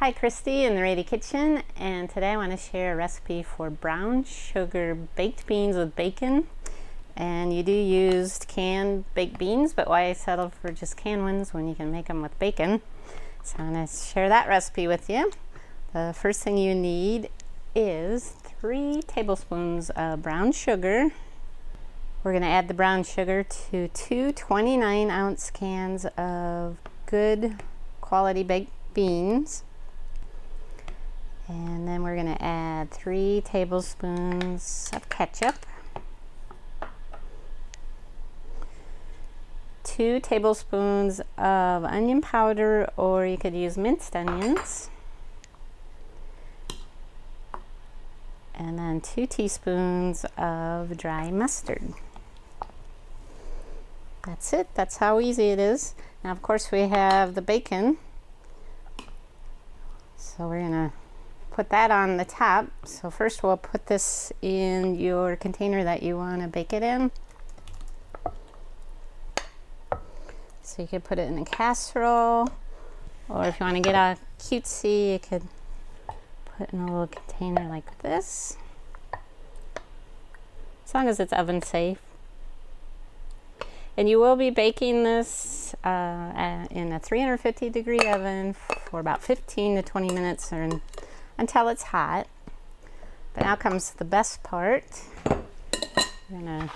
Hi, Kristy in the Rada Kitchen, and today I want to share a recipe for brown sugar baked beans with bacon. And you do use canned baked beans, but why settle for just canned ones when you can make them with bacon? So I'm going to share that recipe with you. The first thing you need is 3 tablespoons of brown sugar. We're going to add the brown sugar to 2 29-ounce cans of good quality baked beans. And then we're going to add 3 tablespoons of ketchup, 2 tablespoons of onion powder, or you could use minced onions, and then 2 teaspoons of dry mustard. That's it. That's how easy it is. Now, of course, we have the bacon, so we're going to put that on the top. So first we'll put this in your container that you want to bake it in. So you could put it in a casserole, or if you want to get a cutesy, you could put in a little container like this, as long as it's oven safe. And you will be baking this in a 350-degree oven for about 15 to 20 minutes, or until it's hot. But now comes the best part. I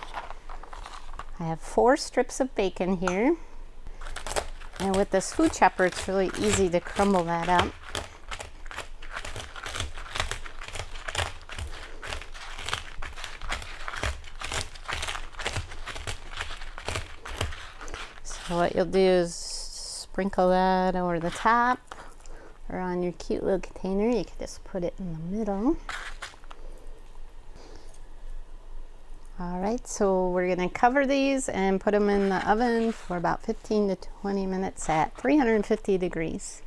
have 4 strips of bacon here, and with this food chopper it's really easy to crumble that up. So what you'll do is sprinkle that over the top, or on your cute little container. You can just put it in the middle. Alright, so we're going to cover these and put them in the oven for about 15 to 20 minutes at 350 degrees.